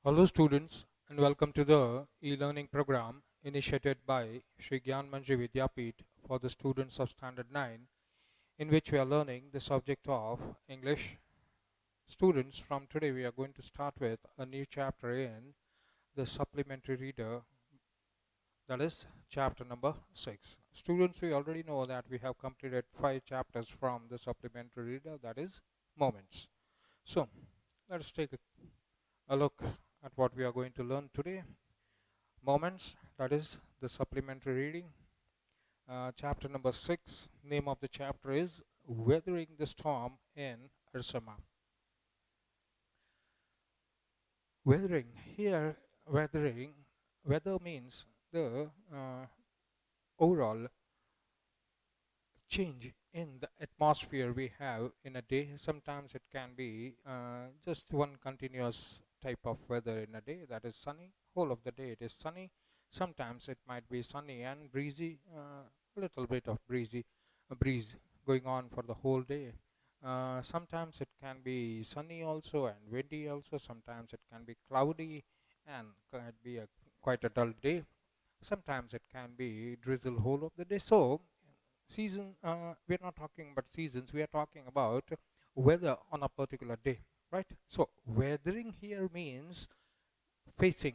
Hello students and welcome to the e-learning program initiated by Shri Gyanmanjari for the students of Standard 9, in which we are learning the subject of English. Students, from today we are going to start with a new chapter in the supplementary reader, that is chapter number 6. Students, we already know that we have completed 5 chapters from the supplementary reader, that is moments. So let us take a look at what we are going to learn today. Moments, that is the supplementary reading. Chapter number 6, name of the chapter is Weathering the Storm in Ursama. Weathering, here weathering, weather means the overall change in the atmosphere we have in a day. Sometimes it can be just one continuous type of weather in a day, that is sunny. Whole of the day it is sunny. Sometimes it might be sunny and breezy, a little bit of a breeze going on for the whole day. Sometimes it can be sunny also and windy also. Sometimes it can be cloudy and can be quite a dull day. Sometimes it can be drizzle whole of the day. So season, we're not talking about seasons, we are talking about weather on a particular day, right? So weathering here means facing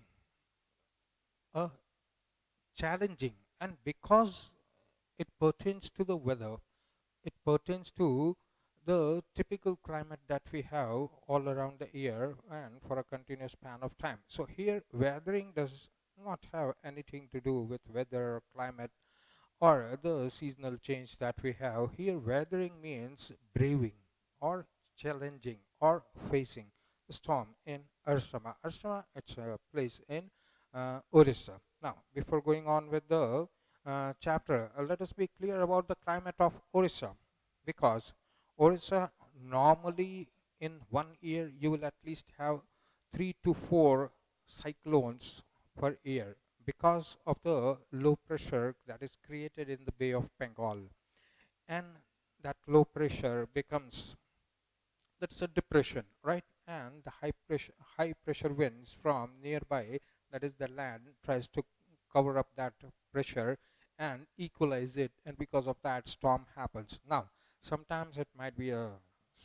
a challenging, and because it pertains to the weather, it pertains to the typical climate that we have all around the year and for a continuous span of time. So here weathering does not have anything to do with weather or climate or the seasonal change that we have. Here weathering means braving or challenging or facing the storm in Arsama. Arsama, it's a place in Orissa. Now, before going on with the chapter, let us be clear about the climate of Orissa, because Orissa normally in one year you will at least have 3 to 4 cyclones per year, because of the low pressure that is created in the Bay of Bengal. And that low pressure becomes, that's a depression, right? And the high pressure winds from nearby, that is the land, tries to cover up that pressure and equalize it, and because of that storm happens. Now sometimes it might be a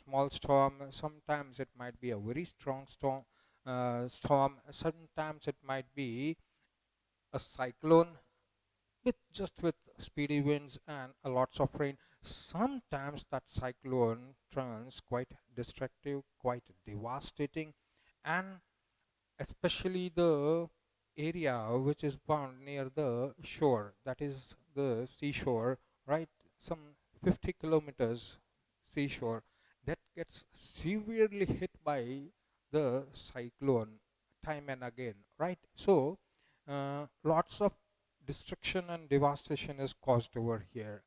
small storm, sometimes it might be a very strong storm, sometimes it might be a cyclone with speedy winds and a lots of rain. Sometimes that cyclone turns quite destructive, quite devastating, and especially the area which is found near the shore, that is the seashore, right? Some 50 kilometers seashore, that gets severely hit by the cyclone time and again, right? So lots of destruction and devastation is caused over here.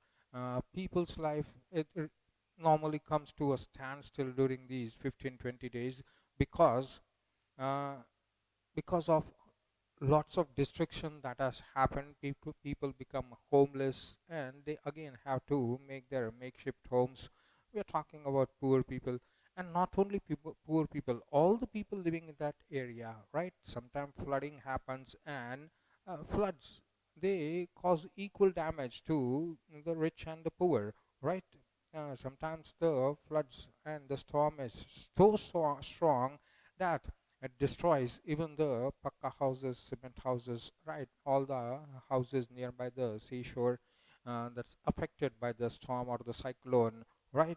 People's life, it normally comes to a standstill during these 15-20 days, because uh, because of lots of destruction that has happened. People become homeless and they again have to make their makeshift homes. We are talking about poor people, and not only poor people, all the people living in that area, right? Sometimes flooding happens, and floods, they cause equal damage to the rich and the poor, right? Sometimes the floods and the storm is so strong that it destroys even the pakka houses, cement houses, right? All the houses nearby the seashore that's affected by the storm or the cyclone, right?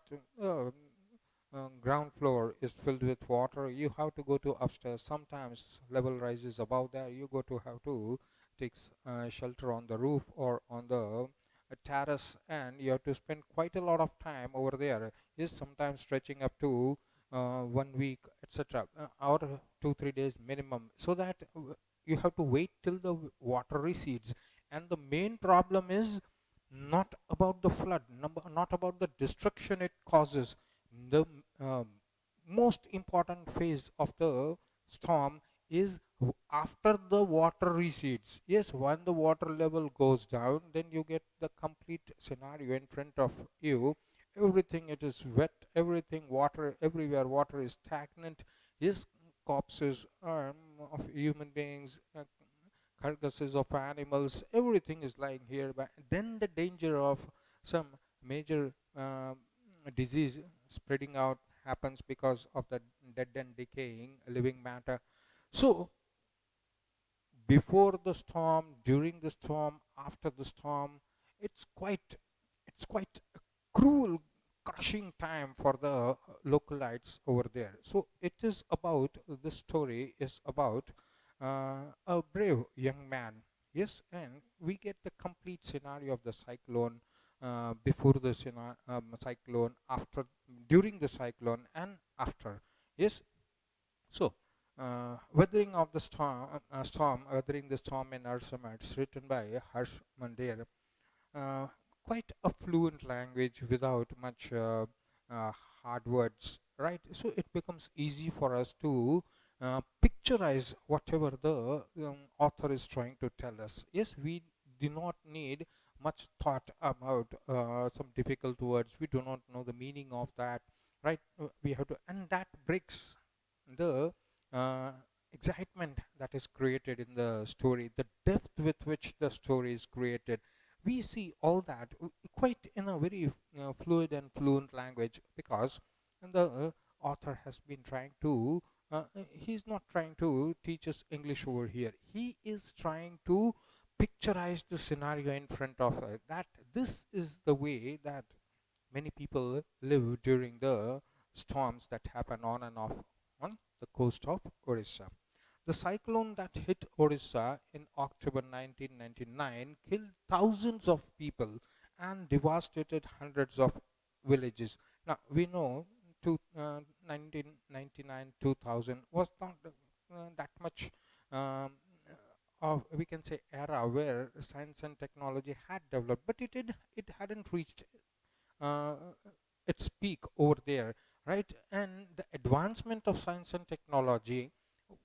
Ground floor is filled with water. You have to go to upstairs. Sometimes level rises above there. You go to have to take shelter on the roof or on the terrace, and you have to spend quite a lot of time over there. Is sometimes stretching up to 1 week, etc., or 2 3 days minimum, so that you have to wait till the water recedes. And the main problem is not about the flood, not about the destruction it causes. The um, most important phase of the storm is after the water recedes. Yes, when the water level goes down, then you get the complete scenario in front of you. Everything, it is wet, everything water everywhere, water is stagnant. Yes, corpses, of human beings, carcasses of animals, everything is lying here. But then the danger of some major disease spreading out happens because of the dead and decaying living matter. So before the storm, during the storm, after the storm, it's quite it's quite a cruel, crushing time for the localites over there. So it is about, this story is about a brave young man. Yes, and we get the complete scenario of the cyclone, before the cyclone, after, during the cyclone, and after. Yes, so, weathering the weathering the storm in our summits, written by Harsh Mandir. Uh, Quite a fluent language without much uh, hard words, right? So it becomes easy for us to picturize whatever the author is trying to tell us. Yes, we do not need much thought about some difficult words. We do not know the meaning of that, right? We have to, and that breaks the uh, excitement that is created in the story, the depth with which the story is created. We see all that quite in a very fluid and fluent language, because the author has been trying to he's not trying to teach us English over here. He is trying to picturize the scenario in front of us, that this is the way that many people live during the storms that happen on and off on the coast of Orissa. The cyclone that hit Orissa in October 1999 killed thousands of people and devastated hundreds of villages. Now, we know 1999 2000 was not that much um, of, we can say, era where science and technology had developed, but it hadn't reached uh, its peak over there, right? And the advancement of science and technology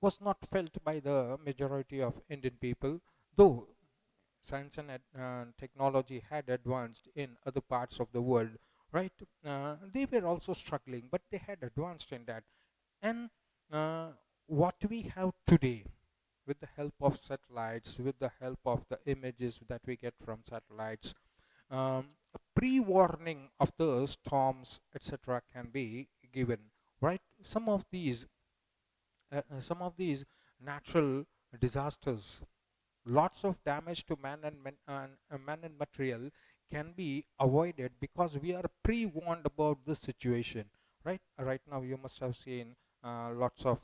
was not felt by the majority of Indian people, though science and technology had advanced in other parts of the world, right? They were also struggling, but they had advanced in that. And uh, what we have today, with the help of satellites, with the help of the images that we get from satellites, a pre-warning of the storms, etc., can be given, right? Some of these natural disasters, lots of damage to man and material can be avoided because we are pre-warned about this situation, right? Right now you must have seen lots of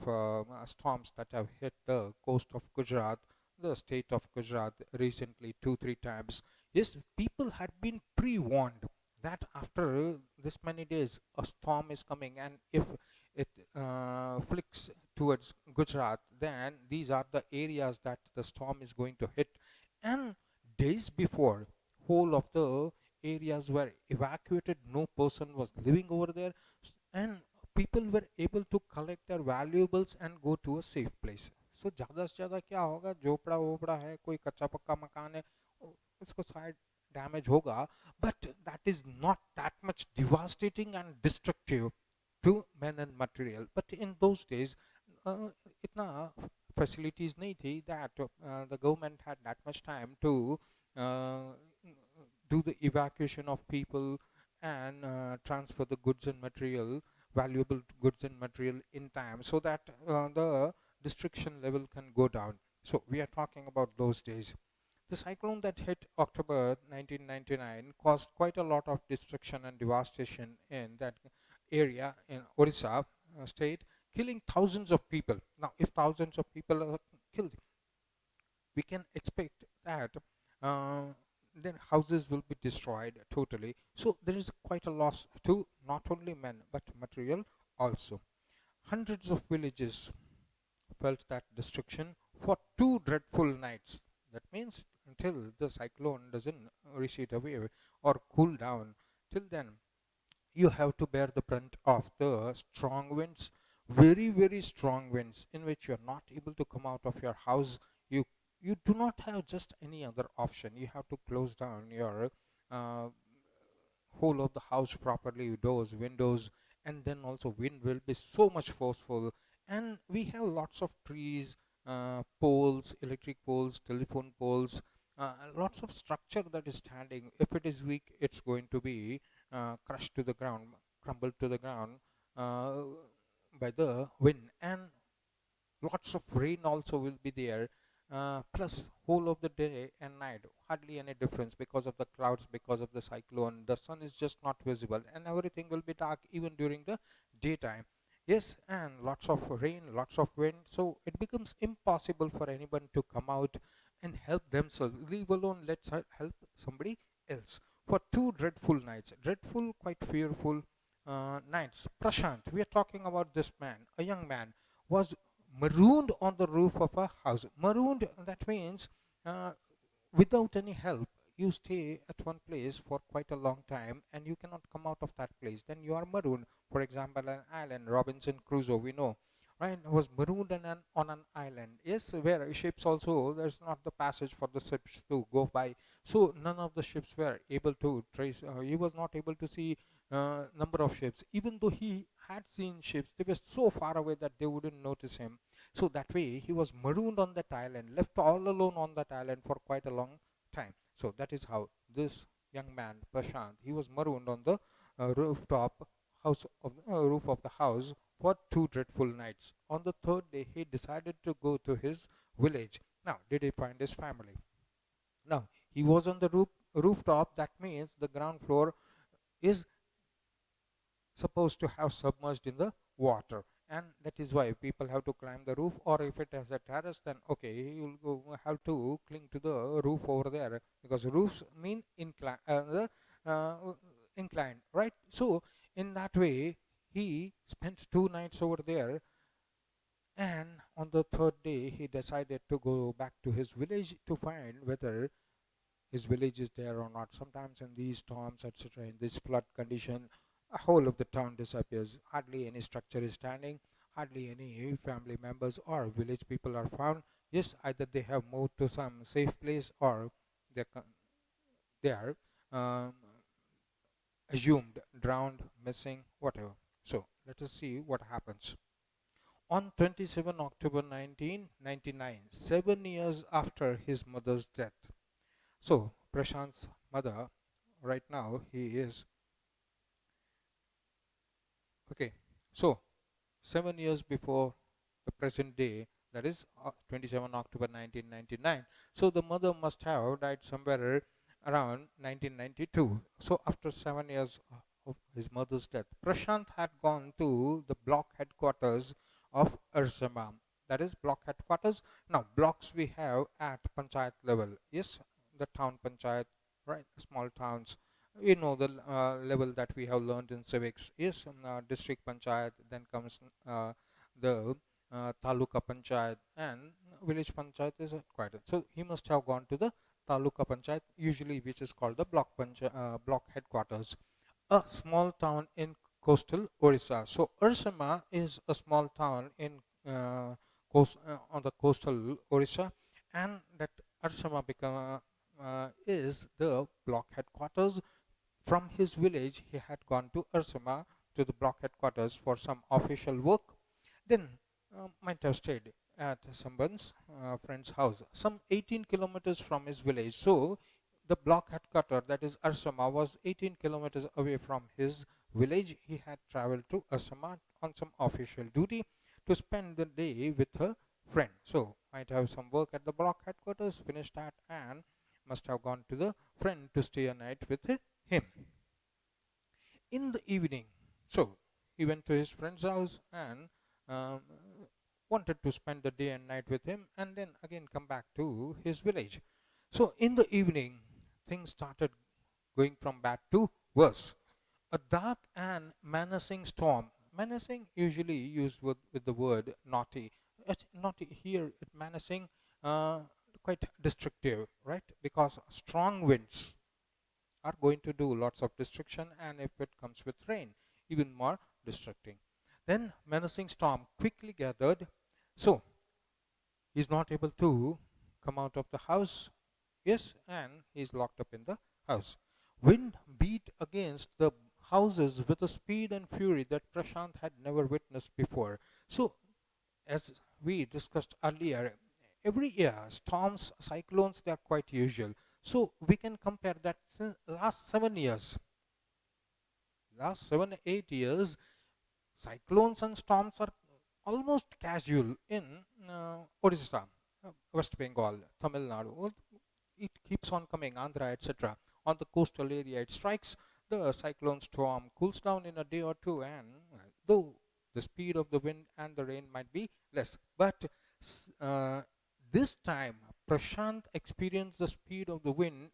storms that have hit the coast of Gujarat, the state of Gujarat, recently 2 3 times. Yes, people had been pre-warned that after this many days a storm is coming, and if it flicks towards Gujarat, then these are the areas that the storm is going to hit. And days before, whole of the areas were evacuated. No person was living over there, and people were able to collect their valuables and go to a safe place. So ज़्यादा से ज़्यादा क्या होगा, झोपड़ा वोपड़ा है, कोई कच्चा पक्का मकान है, उसको शायद डैमेज होगा, but that is not that much devastating and destructive to men and material. But in those days, इतना facilities नहीं थी that the government had that much time to uh, do the evacuation of people and transfer the goods and material, valuable goods and material in time, so that the destruction level can go down. So we are talking about those days. The cyclone that hit October 1999 caused quite a lot of destruction and devastation in that area in Orissa state, killing thousands of people. Now, if thousands of people are killed, we can expect that uh, then houses will be destroyed totally. So there is quite a loss to not only men but material also. Hundreds of villages felt that destruction for 2 dreadful nights. That means until the cyclone doesn't recede away or cool down, till then you have to bear the brunt of the strong winds, very very strong winds, in which you are not able to come out of your house. You you do not have just any other option. You have to close down your uh, whole of the house properly, doors, windows, and then also wind will be so much forceful. And we have lots of trees poles, electric poles, telephone poles, lots of structure that is standing. If it is weak, it's going to be crushed to the ground, crumbled to the ground uh, by the wind. And lots of rain also will be there, plus whole of the day and night hardly any difference because of the clouds, because of the cyclone. The sun is just not visible and everything will be dark even during the daytime. Yes, and lots of rain, lots of wind, so it becomes impossible for anyone to come out and help themselves, leave alone let's help somebody else. For 2 dreadful nights, dreadful, quite fearful nights, Prashant, we are talking about this man, a young man, was marooned on the roof of a house. Marooned, that means uh, without any help. You stay at one place for quite a long time and you cannot come out of that place. Then you are marooned. For example, an island, Robinson Crusoe, we know, right? Was marooned on an island. Yes, where ships also, there's not the passage for the ships to go by. So none of the ships were able to trace. He was not able to see number of ships. Even though he had seen ships, they were so far away that they wouldn't notice him. So that way, he was marooned on that island, left all alone on that island for quite a long time. So that is how this young man, Prashant, he was marooned on the rooftop house of roof of the house for 2 dreadful nights. On the third day, he decided to go to his village. Now, did he find his family? Now, he was on the rooftop. That means the ground floor is supposed to have submerged in the water, and that is why people have to climb the roof. Or if it has a terrace, then okay, you'll have to cling to the roof over there, because roofs mean incline, right? So in that way, he spent 2 nights over there, and on the third day he decided to go back to his village to find whether his village is there or not. Sometimes in these storms, etc., in this flood condition, a whole of the town disappears. Hardly any structure is standing, hardly any family members or village people are found. Yes, either they have moved to some safe place or they they are um, assumed drowned, missing, whatever. So let us see what happens. On 27 October 1999, 7 years after his mother's death. So Prashant's mother, right now, he is okay. So 7 years before the present day, that is 27 October 1999. So the mother must have died somewhere around 1992. So after 7 years of his mother's death, Prashant had gone to the block headquarters of Ursama. That is block headquarters. Now blocks we have at panchayat level. Yes, the town panchayat, right? Small towns, you know, the level that we have learned in civics is district panchayat, then comes the taluka panchayat, and village panchayat is quite it. So he must have gone to the taluka panchayat, usually which is called the block headquarters, a small town in coastal Orissa. So Ursama is a small town in on the coastal Orissa, and that Ursama is the block headquarters. From his village, he had gone to Ursama to the block headquarters for some official work. Then might have stayed at someone's friend's house, some 18 kilometers from his village. So the block headquarters, that is Ursama, was 18 kilometers away from his village. He had traveled to Ursama on some official duty to spend the day with her friend. So might have some work at the block headquarters, finished that, and must have gone to the friend to stay a night with him. In the evening, so he went to his friend's house and um, wanted to spend the day and night with him, and then again come back to his village. So in the evening, things started going from bad to worse. A dark and menacing storm. Menacing usually used with the word naughty. Naughty here, it menacing, uh, quite destructive, right? Because strong winds are going to do lots of destruction, and if it comes with rain, even more destructing. Then menacing storm quickly gathered. So he's not able to come out of the house. Yes, and he's locked up in the house. Wind beat against the houses with a speed and fury that Prashant had never witnessed before. So as we discussed earlier, every year storms, cyclones, they are quite usual. So we can compare that since last 7 years, last 7 8 years, cyclones and storms are almost casual in Odisha, West Bengal, Tamil Nadu. Well, it keeps on coming, Andhra, etc. On the coastal area, it strikes, the cyclone storm cools down in a day or two, and though the speed of the wind and the rain might be less, but uh, this time Prashant experienced the speed of the wind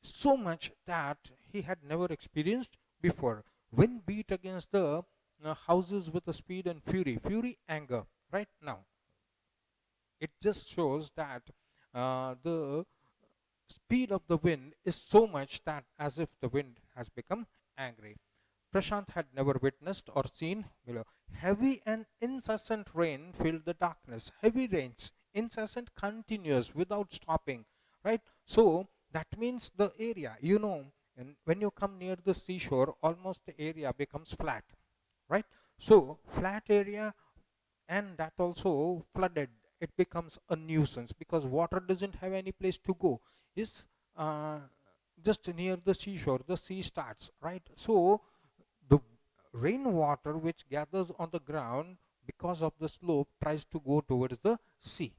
so much that he had never experienced before. Wind beat against the houses with a speed and fury, anger. Right now, it just shows that the speed of the wind is so much that as if the wind has become angry. Prashant had never witnessed or seen below. Heavy and incessant rain filled the darkness. Heavy rains, incessant, continuous, without stopping. Right? So that means the area, and when you come near the seashore, almost the area becomes flat. Right? So flat area, and that also flooded, it becomes a nuisance because water doesn't have any place to go. Is uh, just near the seashore, the sea starts, right? So the rainwater which gathers on the ground because of the slope tries to go towards the sea.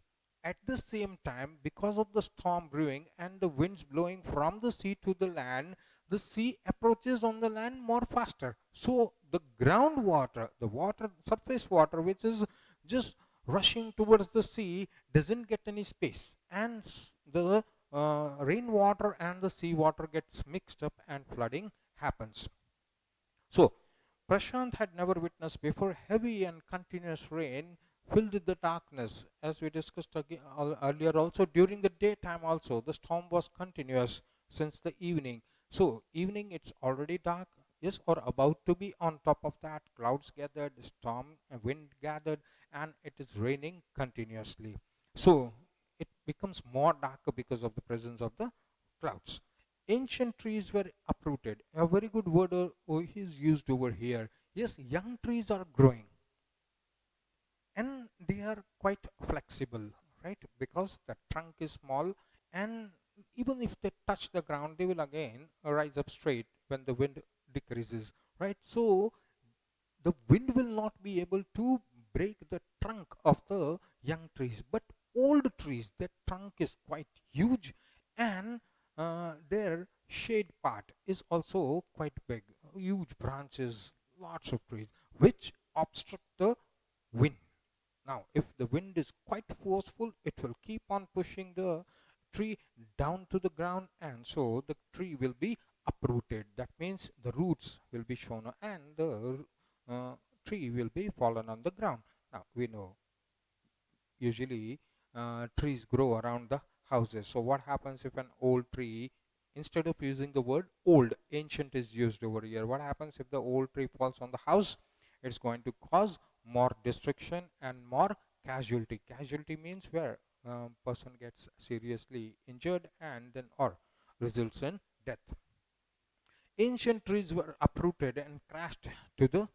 At the same time, because of the storm brewing and the winds blowing from the sea to the land, the sea approaches on the land more faster. So the groundwater, the water, surface water, which is just rushing towards the sea, doesn't get any space, and the rainwater and the seawater gets mixed up and flooding happens. So Prashant had never witnessed before heavy and continuous rain filled the darkness. As we discussed earlier also, during the daytime also, the storm was continuous since the evening. So evening, it's already dark, yes, or about to be. On top of that, clouds gathered, storm and wind gathered, and it is raining continuously. So it becomes more darker because of the presence of the clouds. Ancient trees were uprooted. A very good word is used over here. Yes, young trees are growing and they are quite flexible, right? Because the trunk is small, and even if they touch the ground, they will again rise up straight when the wind decreases, right? So the wind will not be able to break the trunk of the young trees, but old trees, their trunk is quite huge, and their shade part is also quite big, huge branches, lots of trees which obstruct the wind. Now if the wind is quite forceful, it will keep on pushing the tree down to the ground, and so the tree will be uprooted. That means the roots will be shown and the uh, tree will be fallen on the ground. Now we know usually trees grow around the houses. So what happens if an old tree, instead of using the word old, ancient is used over here, what happens if the old tree falls on the house? It's going to cause more destruction and more casualty. Casualty means where person gets seriously injured and then or results in death. Ancient trees were uprooted and crashed to the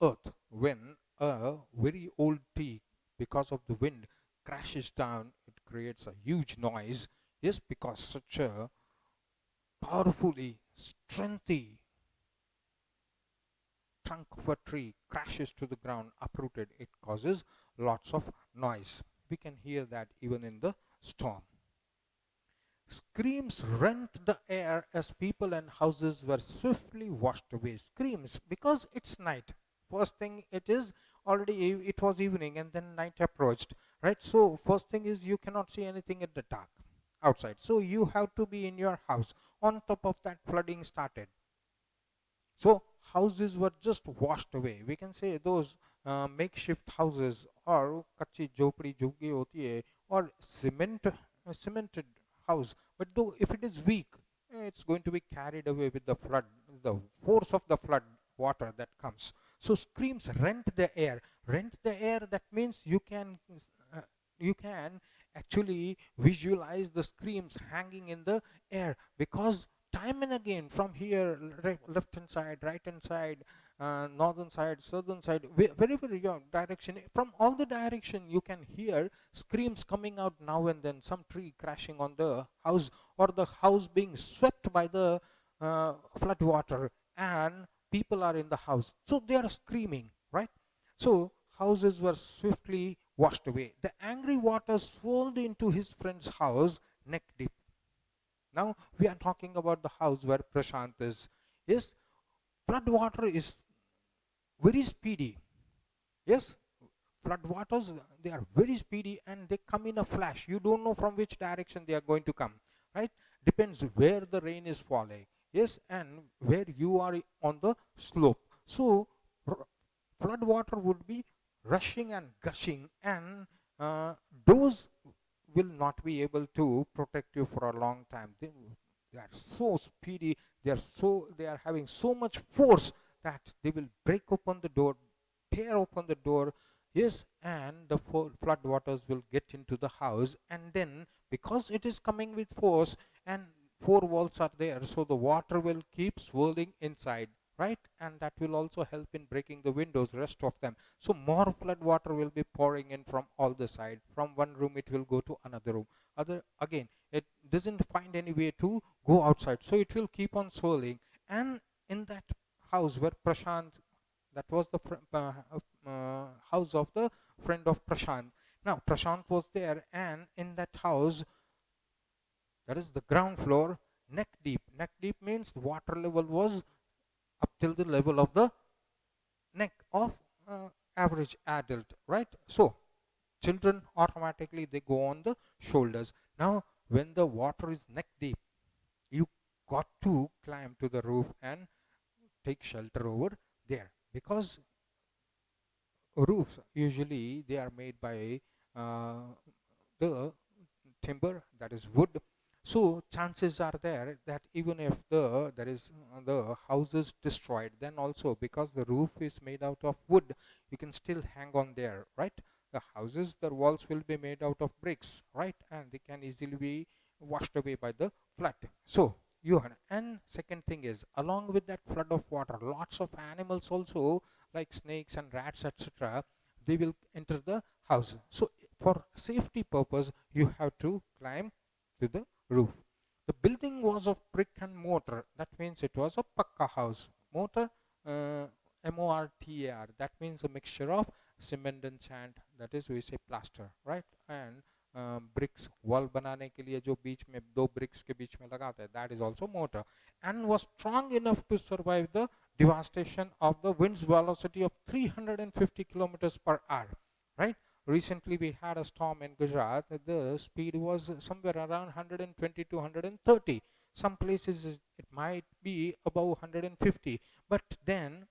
earth. When a very old tree, because of the wind, crashes down, it creates a huge noise. Yes, because such a powerfully strengthy trunk of a tree crashes to the ground, uprooted, it causes lots of noise. We can hear that even in the storm. Screams rent the air as people and houses were swiftly washed away. Screams because it's night. First thing, it is already, it was evening and then night approached, right? So first thing is you cannot see anything at the dark outside. So you have to be in your house. On top of that, flooding started. So houses were just washed away. We can say those makeshift houses or kachi jhopdi jhuggi hoti hai, or cemented house. But though if it is weak, it's going to be carried away with the flood, the force of the flood water that comes. So screams rent the air. Rent the air. That means uh, you can actually visualize the screams hanging in the air, because time and again from here, left hand side, right hand side, northern side, southern side, very, very young direction. From all the direction, you can hear screams coming out now and then, some tree crashing on the house, or the house being swept by the flood water, and people are in the house. So they are screaming, right? So houses were swiftly washed away. The angry water swirled into his friend's house neck deep. Now we are talking about the house where Prashant is. Yes, flood water is very speedy. Yes, flood waters, they are very speedy and they come in a flash. You don't know from which direction they are going to come, right? Depends where the rain is falling. Yes, and where you are on the slope. So flood water would be rushing and gushing, and those will not be able to protect you for a long time. They are so speedy, they are having so much force that they will break open the door, tear open the door. Yes, and the flood waters will get into the house, and then because it is coming with force and four walls are there, so the water will keep swirling inside, right? And that will also help in breaking the windows, rest of them. So more flood water will be pouring in from all the side. From one room it will go to another room, other again, it doesn't find any way to go outside, so it will keep on swirling. And in that house where Prashant, that was the house of the friend of Prashant. Now Prashant was there, and in that house, that is the ground floor, neck deep. Neck deep means the water level was up till the level of the neck of average adult, right? So children automatically they go on the shoulders. Now when the water is neck deep, you got to climb to the roof and take shelter over there, because roofs usually they are made by the timber, that is wood. So chances are there that even if there is the house is destroyed, then also because the roof is made out of wood, you can still hang on there, right? The houses, the walls will be made out of bricks, right? And they can easily be washed away by the flood. So and second thing is, along with that flood of water, lots of animals also, like snakes and rats, etc., they will enter the house. So for safety purpose, you have to climb to the roof. The building was of brick and mortar. That means it was a pakka house. Mortar, mortar, that means a mixture of cement and sand, that is we say plaster, right? And bricks, wall banane ke liye jo beech mein do bricks ke beech mein lagate hai, that is also mortar, and was strong enough to survive the devastation of the wind's velocity of 350 kilometers per hour, right? Recently we had a storm in Gujarat. The speed was somewhere around 120 to 130. Some places it might be above 150, but then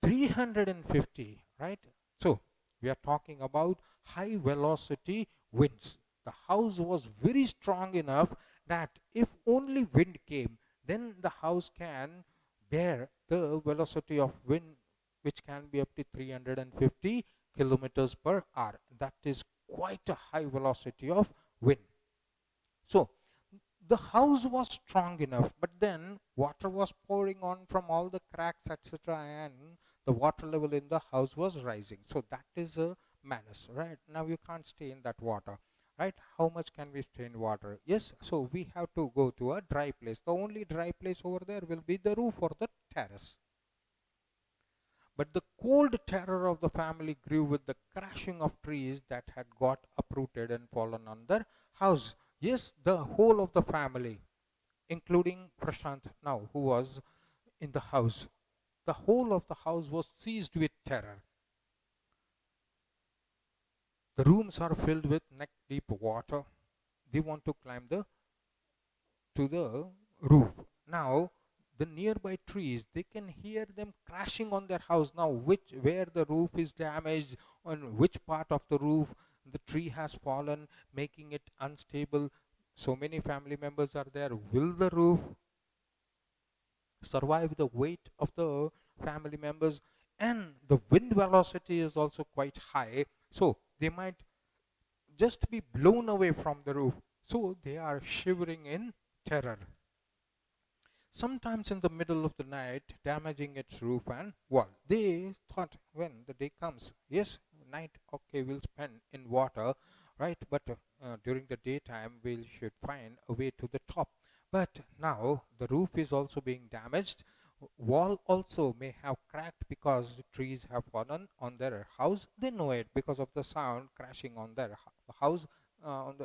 350, right? So we are talking about high velocity winds. The house was very strong enough that if only wind came, then the house can bear the velocity of wind, which can be up to 350 kilometers per hour. That is quite a high velocity of wind. So the house was strong enough, but then water was pouring on from all the cracks, etc., and the water level in the house was rising. So that is a menace, right? Now you can't stay in that water, right? How much can we stay in water? Yes, so we have to go to a dry place. The only dry place over there will be the roof or the terrace. But the cold terror of the family grew with the crashing of trees that had got uprooted and fallen on their house. Yes, the whole of the family, including Prashant now, who was in the house, the whole of the house was seized with terror. The rooms are filled with neck-deep water. They want to climb to the roof. Now, the nearby trees, they can hear them crashing on their house. Now, where the roof is damaged, on which part of the roof the tree has fallen, making it unstable. So many family members are there. Will the roof survive the weight of the family members? And the wind velocity is also quite high, so they might just be blown away from the roof. So they are shivering in terror. sometimes in the middle of the night, damaging its roof and wall. They thought when the day comes, yes, night, okay, we'll spend in water, right? But during the daytime, we should find a way to the top. But now the roof is also being damaged. Wall also may have cracked because trees have fallen on their house. They know it because of the sound crashing on their house, on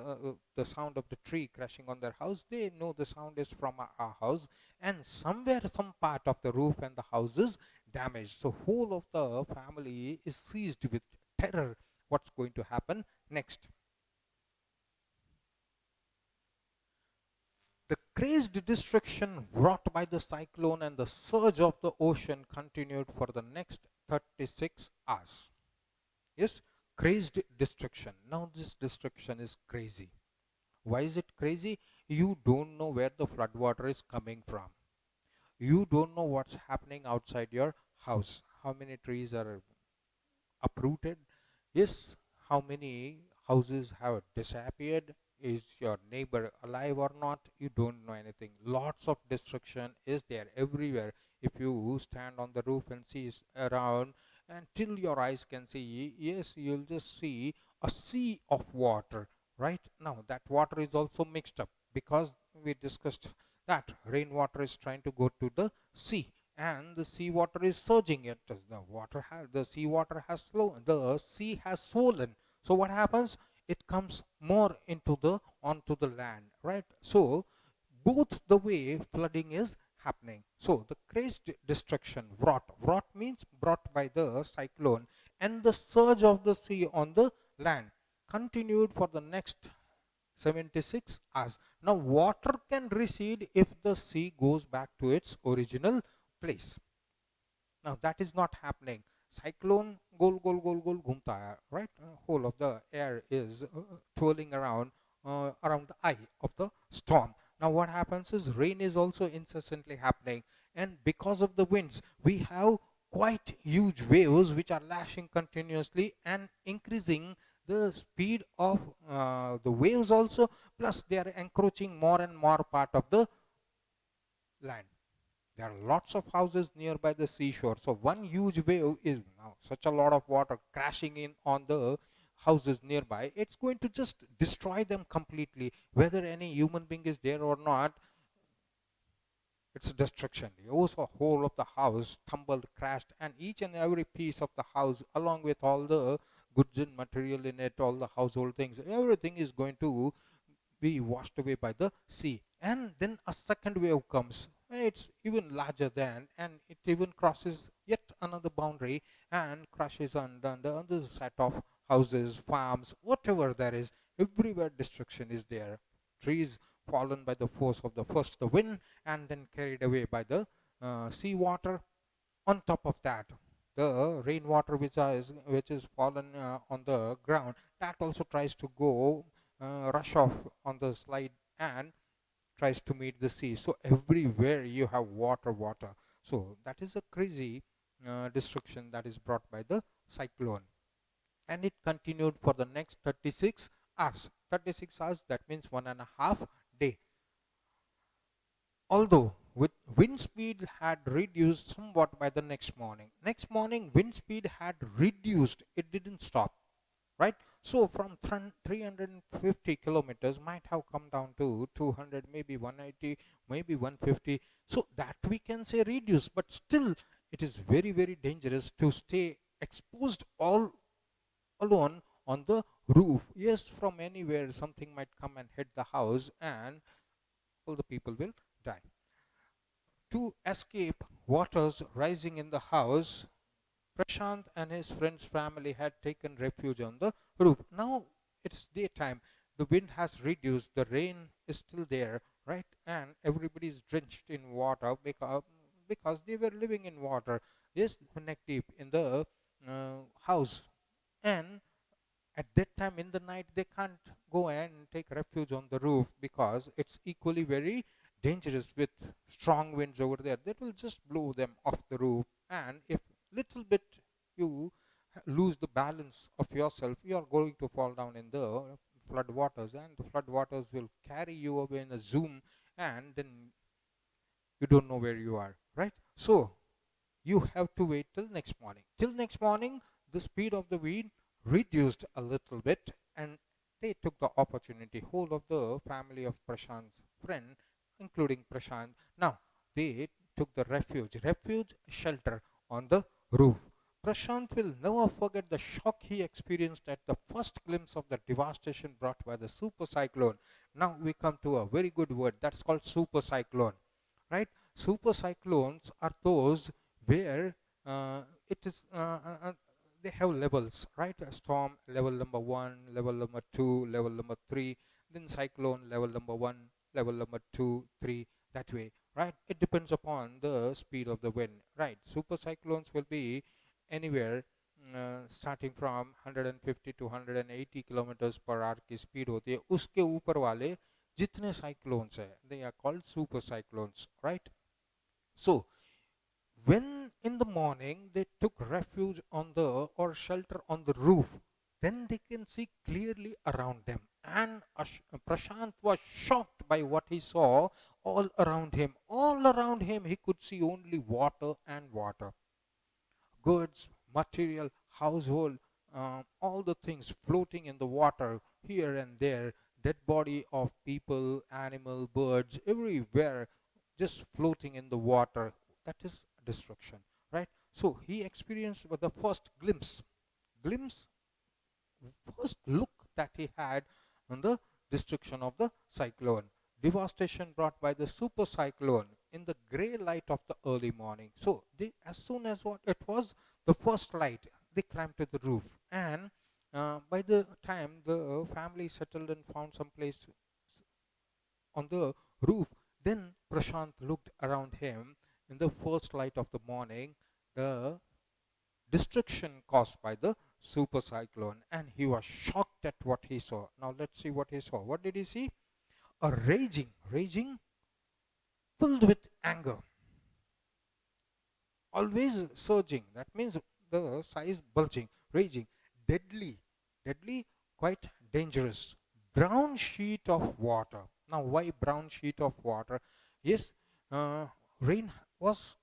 the sound of the tree crashing on their house. They know the sound is from our house, and somewhere some part of the roof and the house is damaged. So whole of the family is seized with terror. What's going to happen next? The crazed destruction wrought by the cyclone and the surge of the ocean continued for the next 36 hours. Yes, crazed destruction. Now, this destruction is crazy. Why is it crazy? You don't know where the floodwater is coming from. You don't know what's happening outside your house. How many trees are uprooted? Yes, how many houses have disappeared? Is your neighbor alive or not? You don't know anything. Lots of destruction is there everywhere. If you stand on the roof and see around until your eyes can see, yes, you'll just see a sea of water. Right now, that water is also mixed up because we discussed that rainwater is trying to go to the sea, and the sea water is surging. It as the sea water has the sea has swollen. So what happens? It comes more into the onto the land, right? So both the way flooding is happening. So the crazed destruction wrought means brought by the cyclone, and the surge of the sea on the land continued for the next 76 hours. Now water can recede if the sea goes back to its original place. Now that is not happening. Cyclone gol ghumta hai, right? Whole of the air is twirling around the eye of the storm. Now what happens is rain is also incessantly happening, and because of the winds, we have quite huge waves which are lashing continuously and increasing the speed of the waves also. Plus, they are encroaching more and more part of the land. There are lots of houses nearby the seashore. So one huge wave is now such a lot of water crashing in on the houses nearby. It's going to just destroy them completely. Whether any human being is there or not, it's destruction. Also, whole of the house tumbled, crashed, and each and every piece of the house, along with all the goods and material in it, all the household things, everything is going to be washed away by the sea. And then a second wave comes. It's even larger than, and it even crosses yet another boundary and crashes on the other set of houses, farms, whatever there is. Everywhere destruction is there. Trees fallen by the force of the first the wind, and then carried away by the sea water. On top of that, the rainwater which is fallen on the ground, that also tries to go rush off on the slide and tries to meet the sea. So everywhere you have water. So that is a crazy destruction that is brought by the cyclone, and it continued for the next 36 hours. 36 hours, that means 1.5 day. Although with wind speed had reduced somewhat by the next morning. Next morning, wind speed had reduced. It didn't stop, right? So from 350 kilometers might have come down to 200, maybe 180, maybe 150. So that we can say reduce, but still it is very, very dangerous to stay exposed all alone on the roof. Yes, from anywhere something might come and hit the house, and all the people will die. To escape waters rising in the house, Prashant and his friend's family had taken refuge on the roof. Now it's daytime. The wind has reduced. The rain is still there, right? And everybody is drenched in water because they were living in water. Yes, neck deep in the house. And at that time in the night, they can't go and take refuge on the roof because it's equally very dangerous with strong winds over there. That will just blow them off the roof, and if little bit you lose the balance of yourself, you are going to fall down in the flood waters, and the flood waters will carry you away in a zoom, and then you don't know where you are, right? So you have to wait till next morning. Till next morning, the speed of the wind reduced a little bit, and they took the opportunity, whole of the family of Prashant's friend, including Prashant. Now, they took the refuge shelter on the roof. Prashant will never forget the shock he experienced at the first glimpse of the devastation brought by the super cyclone. Now we come to a very good word that's called super cyclone, right? Super cyclones are those where it is they have levels, right? A storm level number 1, level number 2, level number 3, then cyclone level number 1, level number 2, 3, that way, right? It depends upon the speed of the wind, right? Super cyclones will be anywhere starting from 150 to 180 kilometers per hour की speed होती है. उसके ऊपर वाले जितने cyclones है, they are called super cyclones, right? So when in the morning they took refuge on the or shelter on the roof, then they can see clearly around them. And Prashant was shocked by what he saw all around him. All around him, he could see only water and water. Goods, material, household, all the things floating in the water here and there, dead body of people, animal, birds, everywhere, just floating in the water. That is destruction, right? So he experienced the first glimpse, first look that he had on the destruction of the cyclone. Devastation brought by the super cyclone in the grey light of the early morning. So they, as soon as what it was the first light, they climbed to the roof, and by the time the family settled and found some place on the roof, then Prashant looked around him in the first light of the morning, the destruction caused by the super cyclone, and he was shocked at what he saw. Now let's see what he saw. What did he see? A raging, filled with anger, always surging. That means the size bulging, raging, deadly, quite dangerous. Brown sheet of water. Now, why brown sheet of water? Yes, rain was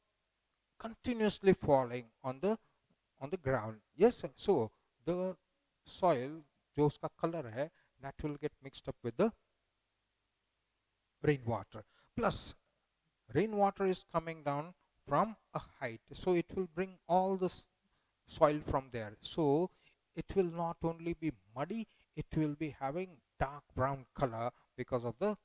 continuously falling on the ground. Yes, so the soil, जो उसका color है, that will get mixed up with the rainwater. Plus, rainwater is coming down from a height, so it will bring all the soil from there. So it will not only be muddy, it will be having dark brown color because of the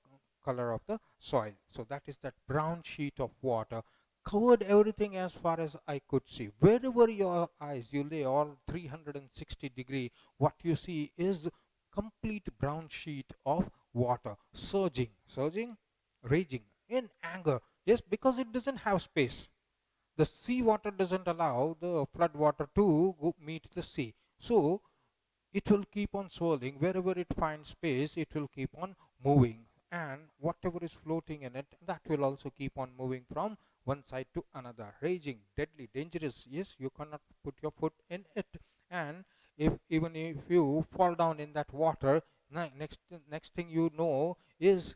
color of the soil. So that is that brown sheet of water covered everything as far as I could see. Wherever your eyes you lay all 360-degree, what you see is complete brown sheet of water, surging, raging in anger. Yes, because it doesn't have space. The sea water doesn't allow the flood water to go meet the sea. So it will keep on swirling. Wherever it finds space, it will keep on moving. And whatever is floating in it, that will also keep on moving from one side to another. Raging, deadly, dangerous. Yes, you cannot put your foot in it. And even if you fall down in that water, next thing you know is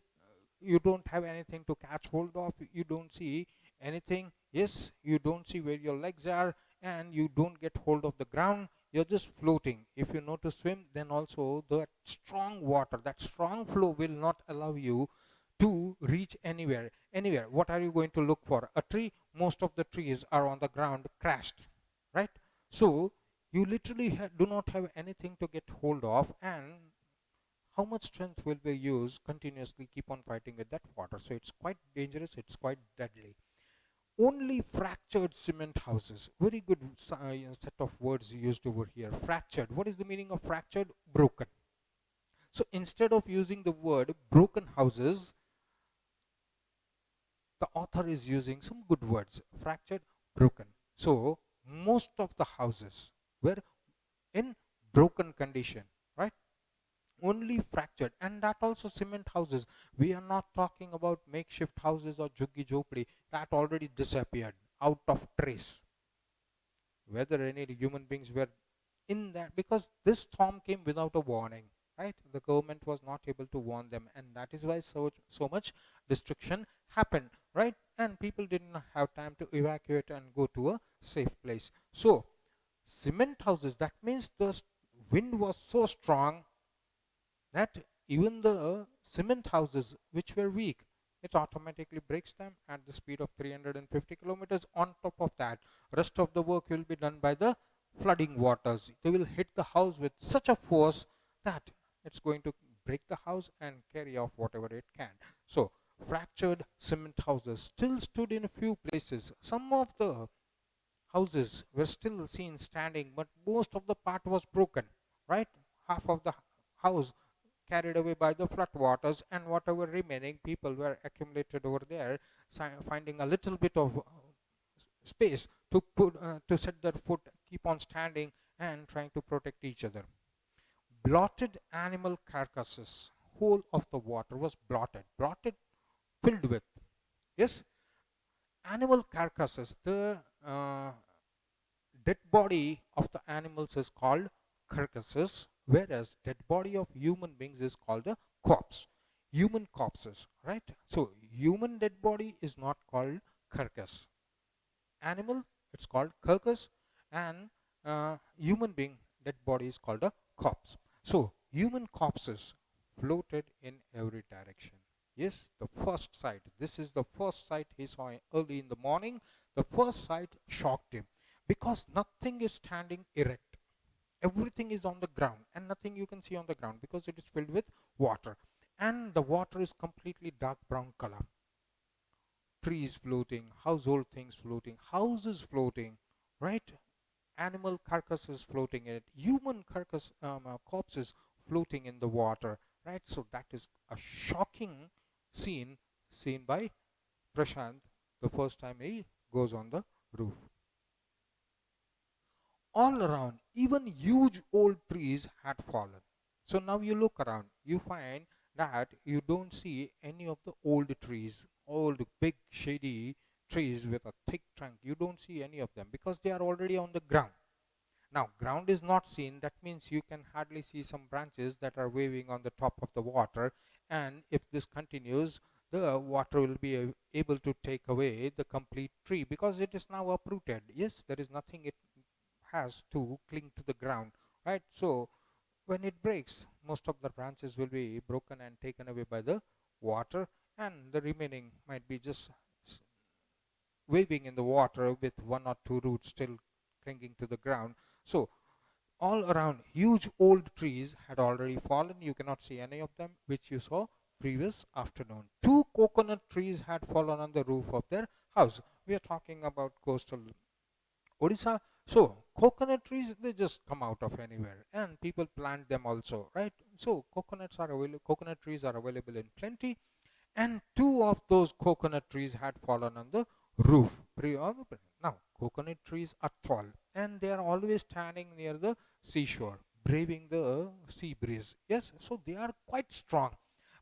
you don't have anything to catch hold of. You don't see anything. Yes, you don't see where your legs are, and you don't get hold of the ground. You're just floating. If you know to swim, then also that strong water, that strong flow will not allow you to reach anywhere. What are you going to look for? A tree? Most of the trees are on the ground, crashed, right? So you literally do not have anything to get hold of, and how much strength will be used continuously keep on fighting with that water? So it's quite dangerous, it's quite deadly. Only fractured cement houses. Very good set of words used over here. Fractured. What is the meaning of fractured? Broken. So instead of using the word broken houses, the author is using some good words. Fractured, broken. So most of the houses were in broken condition, right? Only fractured, and that also cement houses. We are not talking about makeshift houses or juggi jopdi. That already disappeared, out of trace. Whether any human beings were in that, because this storm came without a warning, right? The government was not able to warn them, and that is why so much destruction happened, right? And people didn't have time to evacuate and go to a safe place. So cement houses, that means the wind was so strong that even the cement houses which were weak, it automatically breaks them at the speed of 350 kilometers. On top of that, rest of the work will be done by the flooding waters. They will hit the house with such a force that it's going to break the house and carry off whatever it can. So fractured cement houses still stood in a few places. Some of the houses were still seen standing, but most of the part was broken, right? Half of the house carried away by the flood waters, and whatever remaining people were accumulated over there, finding a little bit of space to put to set their foot, keep on standing and trying to protect each other. Blotted animal carcasses, whole of the water was blotted, filled with, yes, animal carcasses. The dead body of the animals is called carcasses, whereas dead body of human beings is called a corpse. Human corpses, right? So human dead body is not called carcass. Animal, it's called carcass, and human being dead body is called a corpse. So human corpses floated in every direction. Yes, the first sight. This is the first sight he saw early in the morning. The first sight shocked him because nothing is standing erect. Everything is on the ground, and nothing you can see on the ground because it is filled with water. And the water is completely dark brown color. Trees floating, household things floating, houses floating, right? Animal carcasses floating in it, human corpses floating in the water, right? So that is a shocking scene seen by Prashant the first time he goes on the roof. All around, even huge old trees had fallen. So now you look around, you find that you don't see any of the old trees, old big shady trees with a thick trunk. You don't see any of them because they are already on the ground. Now, ground is not seen. That means you can hardly see some branches that are waving on the top of the water. And if this continues, the water will be able to take away the complete tree because it is now uprooted. Yes, there is nothing it has to cling to the ground, right? So when it breaks, most of the branches will be broken and taken away by the water, and the remaining might be just waving in the water with one or two roots still clinging to the ground. So all around, huge old trees had already fallen. You cannot see any of them, which you saw previous afternoon. Two coconut trees had fallen on the roof of their house. We are talking about coastal Odisha. So coconut trees, they just come out of anywhere, and people plant them also, right? So coconut trees are available in plenty, and two of those coconut trees had fallen on the roof. Now, coconut trees are tall, and they are always standing near the seashore, braving the sea breeze. Yes, so they are quite strong.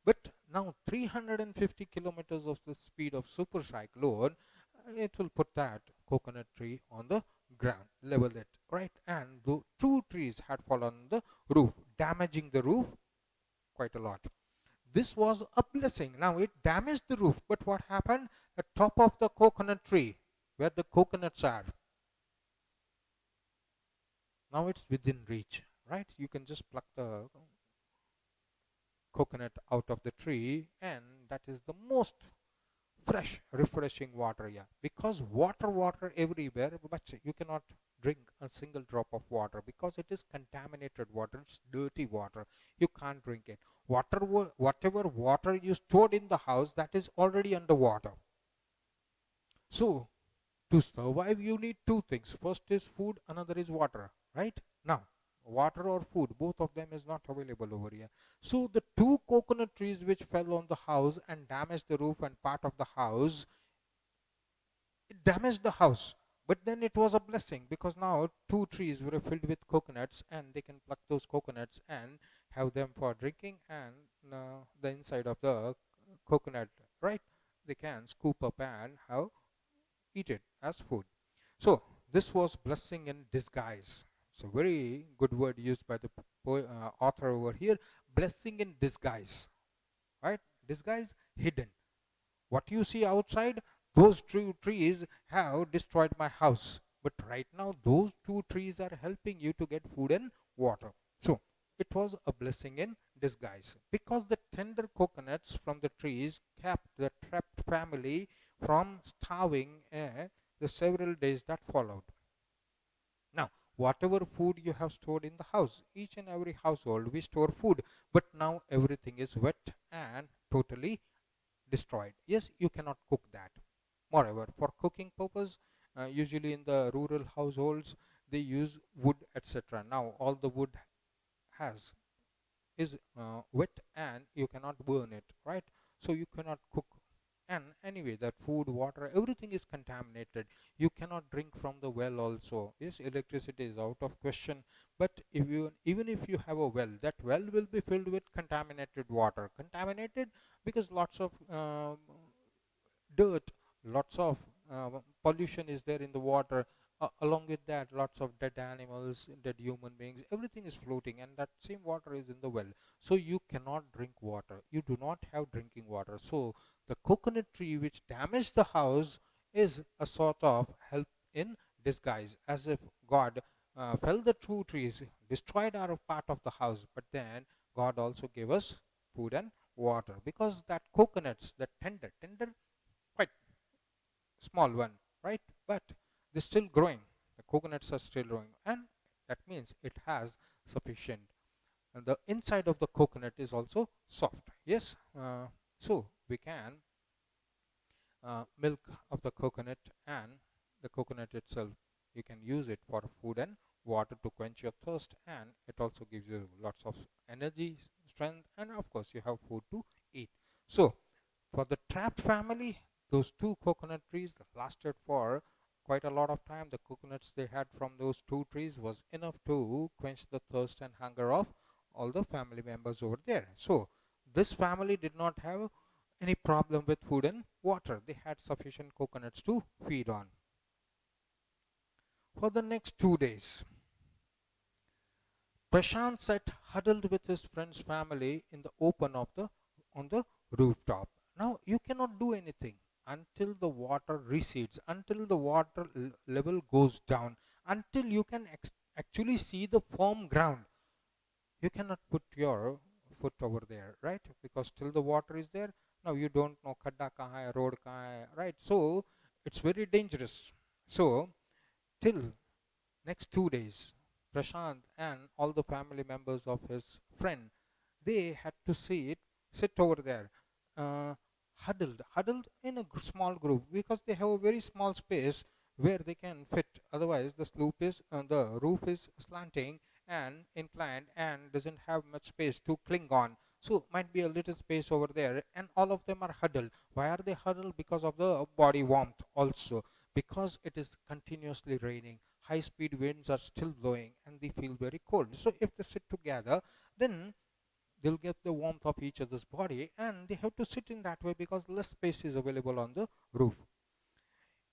But now 350 kilometers of the speed of super cyclone, it will put that coconut tree on the ground, level it, right? And the two trees had fallen on the roof, damaging the roof quite a lot. This was a blessing. Now it damaged the roof, but what happened? The top of the coconut tree, where the coconuts are, now it's within reach, right? You can just pluck the coconut out of the tree, and that is the most fresh, refreshing water. Yeah, because water everywhere, but you cannot drink a single drop of water because it is contaminated water. It's dirty water. You can't drink it. Whatever water you stored in the house, that is already underwater. So to survive, you need two things. First is food, another is water, right? Now water or food, both of them is not available over here. So the two coconut trees which fell on the house and damaged the roof and part of the house, it damaged the house, but then it was a blessing because now two trees were filled with coconuts, and they can pluck those coconuts and have them for drinking, and the inside of the coconut, right, they can scoop up and have eat it as food. So this was blessing in disguise. It's a very good word used by the author over here. blessing in disguise, right? Disguise, hidden. What you see outside, those two trees have destroyed my house. But right now, those two trees are helping you to get food and water. So it was a blessing in disguise, because the tender coconuts from the trees kept the trapped family from starving the several days that followed. Now, whatever food you have stored in the house, each and every household we store food, but now everything is wet and totally destroyed. Yes, you cannot cook that. Moreover, for cooking purpose, usually in the rural households they use wood, etc. Now all the wood has is wet and you cannot burn it, right? So you cannot cook. And anyway, that food, water, everything is contaminated. You cannot drink from the well also. Yes, electricity is out of question. But if you, even if you have a well, that well will be filled with contaminated water. Contaminated because lots of dirt, lots of pollution is there in the water. Along with that, lots of dead animals, dead human beings, everything is floating, and that same water is in the well. So you cannot drink water. You do not have drinking water. So the coconut tree which damaged the house is a sort of help in disguise, as if God felled the true trees, destroyed our part of the house, but then God also gave us food and water, because that coconuts, that tender, quite small one, right? But they're still growing. The coconuts are still growing, and that means it has sufficient. And the inside of the coconut is also soft. Yes, so we can milk of the coconut, and the coconut itself, you can use it for food and water to quench your thirst, and it also gives you lots of energy, strength, and of course you have food to eat. So for the trapped family, those two coconut trees lasted for quite a lot of time. The coconuts they had from those two trees was enough to quench the thirst and hunger of all the family members over there. So this family did not have any problem with food and water. They had sufficient coconuts to feed on. For the next 2 days, Prashant sat huddled with his friend's family in the open of the on the rooftop. Now you cannot do anything until the water recedes, until the water level goes down, until you can actually see the firm ground. You cannot put your foot over there, right? Because till the water is there, now you don't know khadda kahan hai, road kahan hai, right? So it's very dangerous. So till next 2 days, Prashant and all the family members of his friend, they had to sit over there, uh, huddled in a small group, because they have a very small space where they can fit. Otherwise, the roof is slanting and inclined and doesn't have much space to cling on. So might be a little space over there, and all of them are huddled. Why are they huddled? Because of the body warmth also, because it is continuously raining, high speed winds are still blowing, and they feel very cold. So if they sit together, then they'll get the warmth of each other's body, and they have to sit in that way because less space is available on the roof.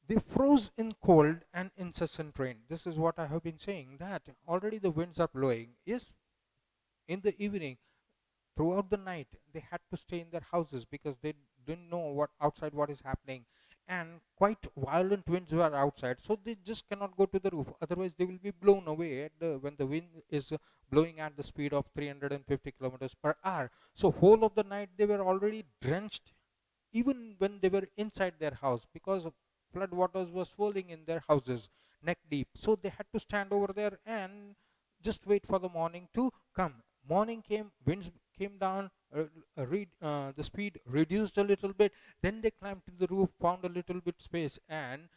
They froze in cold and incessant rain. This is what I have been saying, that already the winds are blowing. Yes, in the evening, throughout the night, they had to stay in their houses because they didn't know what is happening, and quite violent winds were outside, so they just cannot go to the roof, otherwise they will be blown away when the wind is blowing at the speed of 350 kilometers per hour. So whole of the night they were already drenched, even when they were inside their house, because flood waters were swirling in their houses neck deep. So they had to stand over there and just wait for the morning to come. Morning came, winds came down, the speed reduced a little bit. Then they climbed to the roof, found a little bit space, and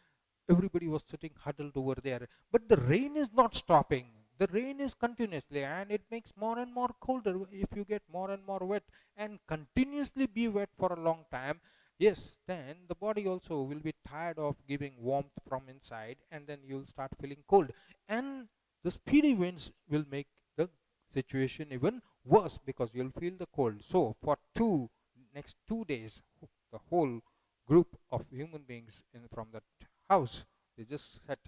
everybody was sitting huddled over there. But the rain is not stopping. The rain is continuously, and it makes more and more colder if you get more and more wet and continuously be wet for a long time. Yes, then the body also will be tired of giving warmth from inside, and then you'll start feeling cold. And the speedy winds will make the situation even worse because you'll feel the cold. So for next 2 days, the whole group of human beings from that house, they just sat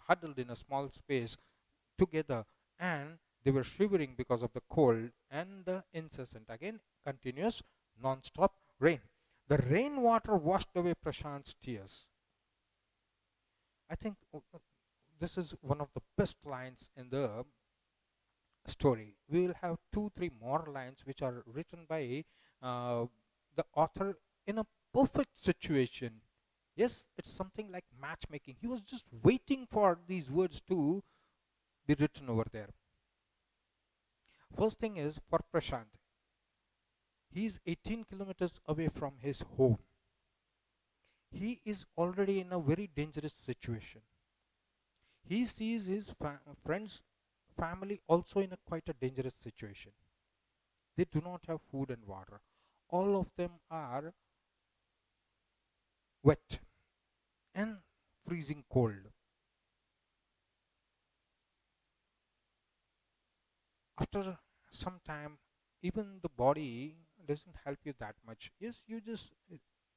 huddled in a small space together, and They were shivering because of the cold and the incessant, again, continuous, non-stop rain. The rainwater washed away Prashant's tears. I think this is one of the best lines in the story. We will have two, three more lines which are written by uh, the author in a perfect situation. Yes, it's something like matchmaking. He was just waiting for these words to be written over there. First thing is for Prashant. He is 18 kilometers away from his home. He is already in a very dangerous situation. He sees his friends, family also in a quite a dangerous situation. They do not have food and water. All of them are wet and freezing cold. After some time, even the body doesn't help you that much. Yes, you just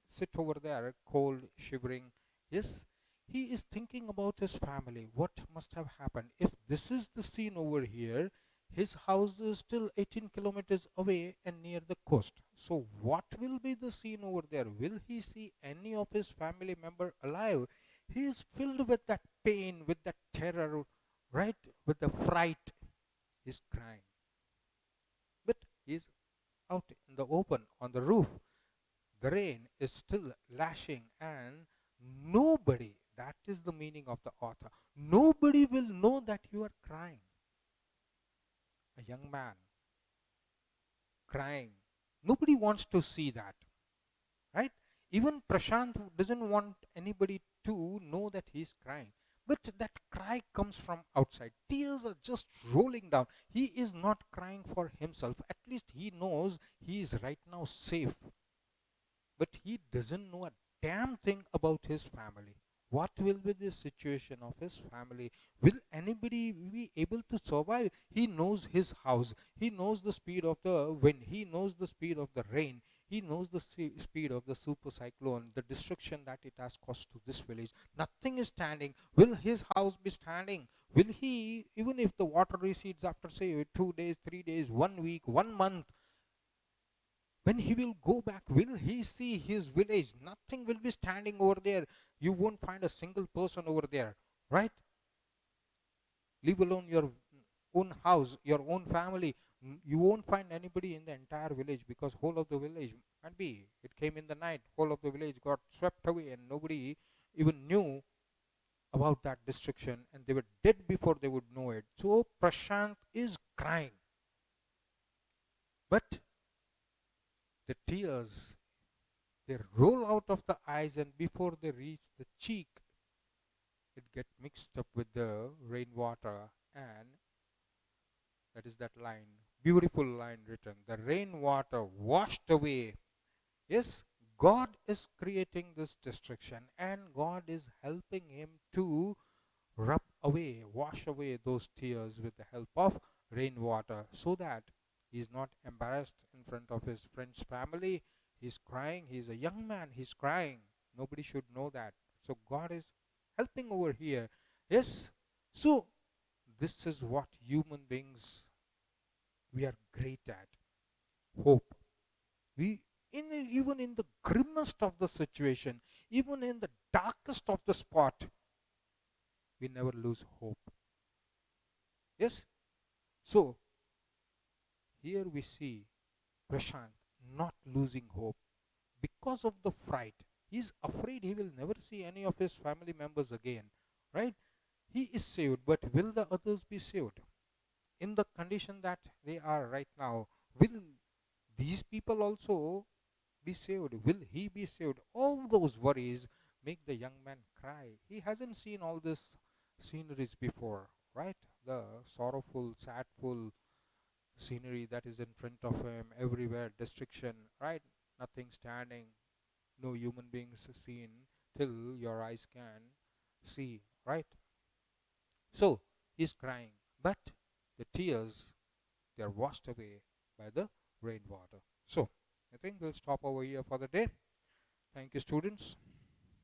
sit over there, cold, shivering. Yes, he is thinking about his family. What must have happened? If this is the scene over here, his house is still 18 kilometers away and near the coast. So what will be the scene over there? Will he see any of his family member alive? He is filled with that pain, with that terror, right? With the fright. He's crying. But he's out in the open on the roof. The rain is still lashing, and nobody, that is the meaning of the author, nobody will know that you are crying. A young man crying. Nobody wants to see that, right? Even Prashant doesn't want anybody to know that he's crying. But that cry comes from outside. Tears are just rolling down. He is not crying for himself. At least he knows he is right now safe. But he doesn't know a damn thing about his family. What will be the situation of his family? Will anybody be able to survive? He knows his house. He knows the speed of the wind. He knows the speed of the rain. He knows the speed of the super cyclone, the destruction that it has caused to this village. Nothing is standing. Will his house be standing? Will he, even if the water recedes after, say, 2 days, 3 days, 1 week, 1 month, when he will go back, will he see his village? Nothing will be standing over there. You won't find a single person over there, right? Leave alone your own house, your own family. You won't find anybody in the entire village, because whole of the village, might be it came in the night, whole of the village got swept away and nobody even knew about that destruction, and they were dead before they would know it. So Prashant is crying, but the tears, they roll out of the eyes, and before they reach the cheek, it get mixed up with the rainwater, and that is that line, beautiful line written, the rainwater washed away. Yes, God is creating this destruction, and God is helping him to rub away, wash away those tears with the help of rainwater, so that he is not embarrassed in front of his friend's family. He's crying. He's a young man. He's crying. Nobody should know that. So God is helping over here. Yes. So this is what human beings, we are great at. Hope. We, even in the grimmest of the situation, even in the darkest of the spot, we never lose hope. Yes. So here we see Prashant not losing hope because of the fright. He's afraid he will never see any of his family members again, right? He is saved, but will the others be saved? In the condition that they are right now, will these people also be saved? Will he be saved? All those worries make the young man cry. He hasn't seen all this sceneries before, right? The sorrowful, sadful scenery that is in front of him, everywhere destruction, right? Nothing standing, no human beings seen till your eyes can see, right? So he's crying, but the tears, they are washed away by the rainwater. So I think we'll stop over here for the day. Thank you, students.